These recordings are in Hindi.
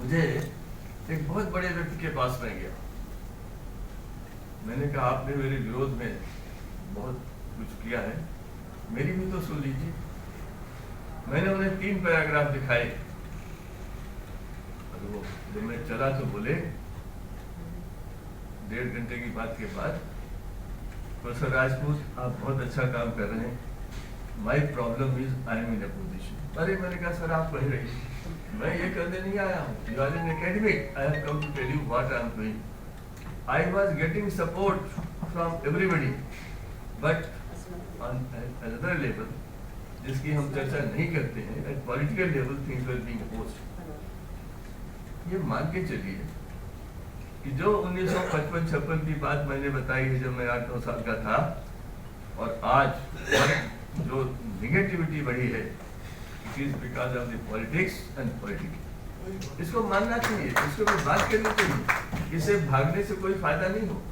मुझे एक बहुत बड़े व्यक्ति के पास में गया। मैंने कहा आपने मेरे विरोध में बहुत कुछ किया है, मेरी भी तो सुन लीजिए। मैंने उन्हें 3 पैराग्राफ दिखाए और वो जब मैं चला तो बोले 1.5 घंटे की बात के बाद, प्रोफेसर राजपूत आप बहुत अच्छा काम कर रहे हैं, my problem is I am in opposition. अरे मैंने कहा सर आप वहीं रहिए, मैं ये करने नहीं आया हूँ, you are an academic, I have come to tell you what I am doing. I was getting support from everybody, but on another level जिसकी हम चर्चा नहीं करते हैं, at political level things were being opposed. ये मान के चलिए कि जो 1955-56 की बात मैंने बताई है जब मैं 8-9 साल का था, और आज जो निगेटिविटी बढ़ी है, it is because of the politics and politics. इसको मानना चाहिए, इसको भी बात करनी चाहिए, इसे भागने से कोई फायदा नहीं हो।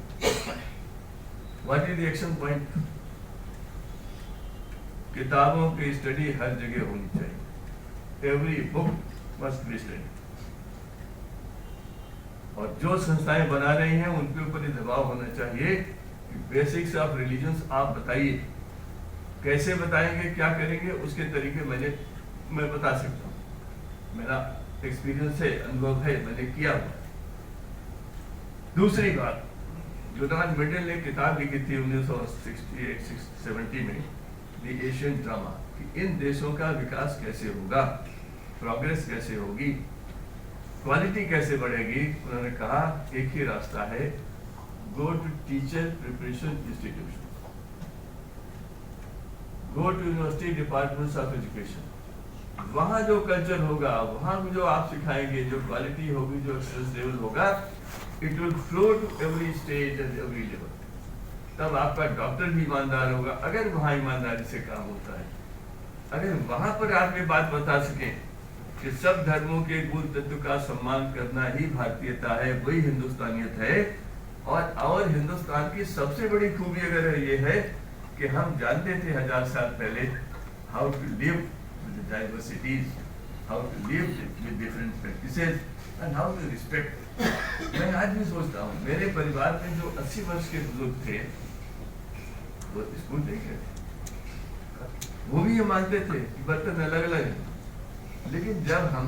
What is the action point? किताबों की स्टडी हर जगह होनी चाहिए, every book must be study. और जो संस्थाएं बना रही हैं उनके ऊपर दबाव होना चाहिए कि बेसिक्स ऑफ रिलीजन्स आप बताइए, कैसे बताएंगे, क्या करेंगे, उसके तरीके मैं बता सकता हूँ, मेरा एक्सपीरियंस है, अनुभव है, मैंने किया हुआ। दूसरी बात, जोनाथन मिडल ने किताब लिखी थी 1968-70 में, द एशियन ड्रामा, कि इन देशों का विकास कैसे होगा, प्रोग्रेस कैसे होगी, क्वालिटी कैसे बढ़ेगी। उन्होंने कहा एक ही रास्ता है, go to teacher preparation institution, go to university departments of education. वहाँ जो कल्चर होगा, वहाँ जो आप सिखाएंगे, जो क्वालिटी होगी, जो एक्सेलेंस लेवल होगा, it will flow to every stage and every level. तब आपका डॉक्टर भी ईमानदार होगा, अगर वहाँ ईमानदारी से काम होता है। अगर वहाँ पर आप ये बात बता सकें कि सब धर्मों के मूल तत्व का सम्मान करना ही भारतीयता है, वही हिंदुस्तानियत है, और हिंदुस्तान की सबसे बड़ी खूबी अगर ये है कि हम जानते थे 1000 साल पहले how to live with diversities, how to live with different practices and how to respect. मैं आज भी सोचता हूँ, मेरे परिवार में जो 80 वर्ष के बुजुर्ग थे वो स्कूल नहीं गए, वो भी ये मानते थे कि बर्तन अलग अलग है। लेकिन जब हम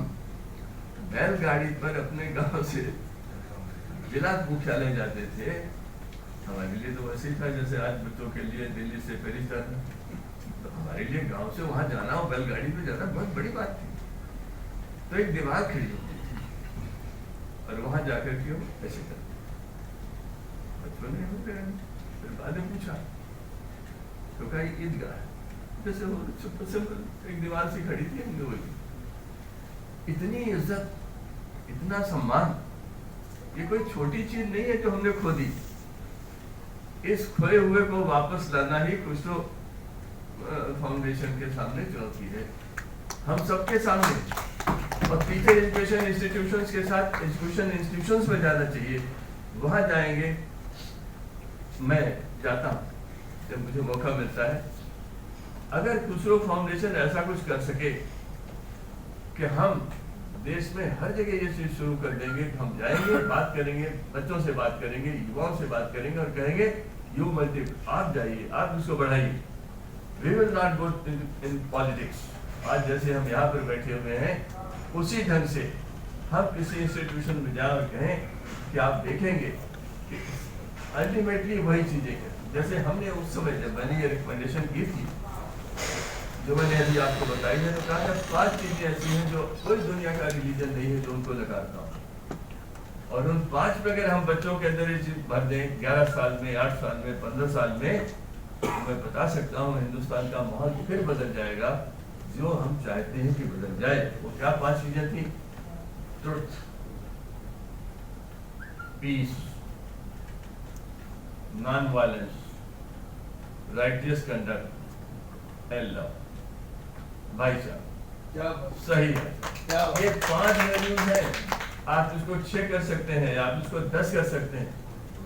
बैलगाड़ी पर अपने गांव से जिला मुख्यालय जाते थे, हमारे लिए तो वैसे ही था जैसे आज बच्चों के लिए दिल्ली से पेरिस जाना, तो हमारे लिए गांव से वहां जाना और बैलगाड़ी पे जाना बहुत बड़ी बात थी। तो एक दीवार खड़ी होती थी और वहां जाकर के ऐसे करते, बचपन में होते हैं। फिर बाद में पूछा तो कहा ईदगाह है, जैसे वो एक दीवार से खड़ी थी, हमने वही। इतनी इज्जत, इतना सम्मान, ये कोई छोटी चीज नहीं है जो हमने खो दी। इस खोए हुए को वापस लाना ही कुछ तो फाउंडेशन के सामने चुनौती है, हम सबके सामने। और टीचर एजुकेशन इंस्टीट्यूशंस के साथ एजुकेशन इंस्टीट्यूशंस में जाना चाहिए, वहां जाएंगे। मैं जाता हूँ जब मुझे मौका मिलता है। अगर खुसरो फाउंडेशन ऐसा कुछ कर सके कि हम देश में हर जगह ये चीज शुरू कर देंगे कि हम जाएंगे, बात करेंगे, बच्चों से बात करेंगे, युवाओं से बात करेंगे और कहेंगे यू मल्टी, आप जाइए, आप इसको बढ़ाइए। We will not go in politics. आज जैसे हम यहाँ पर बैठे हुए हैं, उसी ढंग से हम किसी इंस्टीट्यूशन में जाए और कहें कि आप देखेंगे कि अल्टीमेटली वही चीजें हैं जैसे हमने उस समय जब मैंने ये रिकमेंडेशन की थी, जो मैंने अभी आपको बताई, मैंने कहा था 5 चीजें ऐसी हैं जो कोई दुनिया का रिलीजन नहीं है जो उनको लगाता हूँ, और उन 5 पे अगर हम बच्चों के अंदर ये चीज भर दें 11 साल में, 8 साल में, 15 साल में, तो मैं बता सकता हूँ हिंदुस्तान का माहौल फिर बदल जाएगा, जो हम चाहते हैं कि बदल जाए। वो क्या 5 चीजें थी? Truth, peace, non violence, righteous conduct and love. भाईचारा सही है, ये 5 वैल्यूज है। आप इसको 6 कर सकते हैं, आप इसको 10 कर सकते हैं,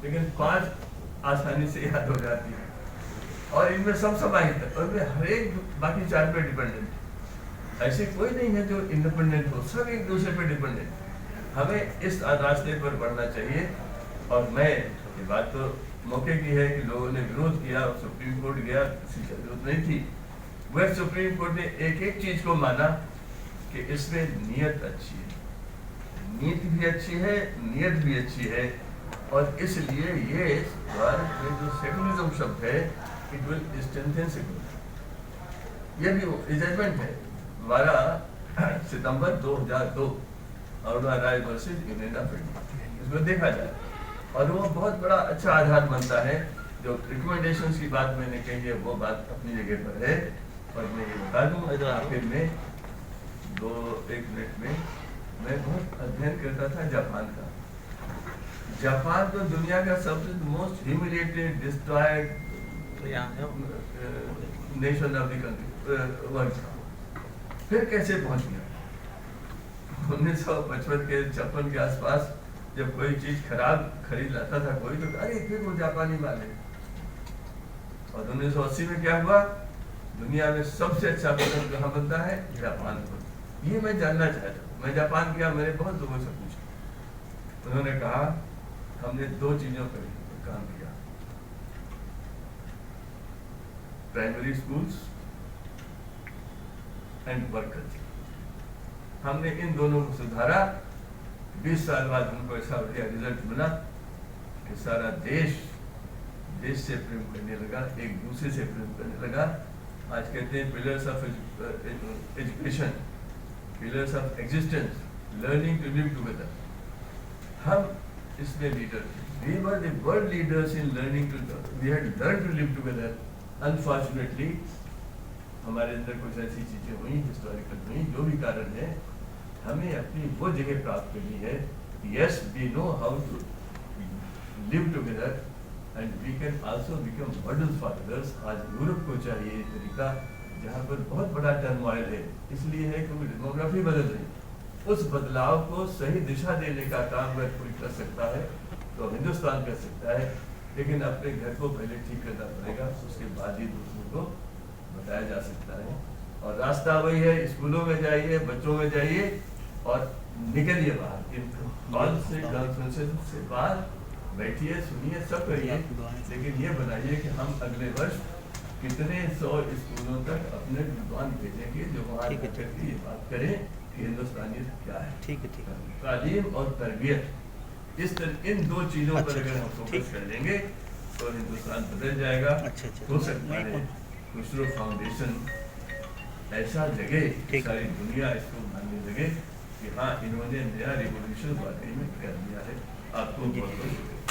लेकिन 5 आसानी से याद हो जाती है, और इनमें सब समाहित है, और इनमें हर एक बाकी 4 पे डिपेंडेंट है। ऐसे कोई नहीं है जो इंडिपेंडेंट हो, सब एक दूसरे पे डिपेंडेंट। हमें इस रास्ते पर बढ़ना चाहिए। और मैं ये बात तो मौके की है कि लोगों ने विरोध किया, सुप्रीम कोर्ट गया, किसी की जरूरत नहीं थी। वह सुप्रीम कोर्ट ने एक एक चीज को माना कि इसमें नीयत अच्छी है, नीयत भी अच्छी है, नीयत भी अच्छी है। और इसलिए ये भारत में जो सेकुलरिज्म शब्द है, इट विल स्ट्रेंथन सेकुलरिज्म। ये भी जजमेंट है 12 सितंबर 2002 अरुणा राय वर्सेस यूनियन ऑफ इंडिया, इसमें देखा जाए। और वो बहुत बड़ा अच्छा आधार बनता है। जो रिकमेंडेशंस की बात मैंने कही है वो बात अपनी जगह पर है। और मैं ये बता दूं आखिर में 1 मिनट में, मैं बहुत अध्ययन करता था जापान का। जापान तो दुनिया का सबसे most humiliated destroyed nation of the country world. फिर कैसे पहुंच गया? 1955 के 56 के आसपास जब कोई चीज खराब खरीद लाता था कोई, तो अरे फिर वो जापानी माल है। और 1980 में क्या हुआ? दुनिया में सबसे अच्छा फसल कहाँ बनता है? जापान पर। ये मैं जानना चाहता हूँ। मैं जापान गया, मैंने बहुत लोगों से पूछा, उन्होंने कहा हमने 2 चीजों पर काम किया, primary schools and work culture. हमने इन दोनों को सुधारा। 20 साल बाद हमको ऐसा बढ़िया रिजल्ट मिला कि सारा देश से प्रेम करने लगा, एक दूसरे से प्रेम करने लगा। आज कहते हैं pillars of education, pillars of existence, learning to live together. हम इसमें लीडर थे। We were the world leaders in learning to, we had learned to live together. Unfortunately, हमारे अंदर कुछ ऐसी चीजें हुई, हिस्टोरिकल हुई, जो भी कारण है, हमें अपनी वो जगह प्राप्त करनी है। Yes, we know how to live together and we can also become models for others. आज यूरोप को चाहिए ये तरीका, जहाँ पर बहुत बड़ा टर्मोइल है, इसलिए है क्योंकि डेमोग्राफी बदल रही है। उस बदलाव को सही दिशा देने का काम अगर कोई कर सकता है तो हिंदुस्तान कर सकता है। लेकिन अपने घर को पहले ठीक करना पड़ेगा, उसके बाद ही दूसरों को बताया जा सकता है। और रास्ता वही है, स्कूलों में जाइए, बच्चों में जाइए और निकलिए बाहर, इन कॉल से कॉन्फ्रेंसेस से बाहर बैठिए, सुनिए, सब करिए। लेकिन ये बनाइए कि हम अगले वर्ष कितने 100 स्कूलों तक अपने विद्वान भेजेंगे जो वहाँ जाकर के ये बात करें कि हिंदुस्तानियत क्या है। ठीक है। तालीम और तरबियत, इन 2 चीजों पर अगर हम फोकस कर लेंगे तो हिंदुस्तान बदल जाएगा। हो सकता है खुसरो फाउंडेशन ऐसा जगह सारी दुनिया इसको मानने लगे कि हाँ, इन्होंने नया रिवोल्यूशन वाकई में कर दिया है। आपको बहुत बहुत शुक्रिया।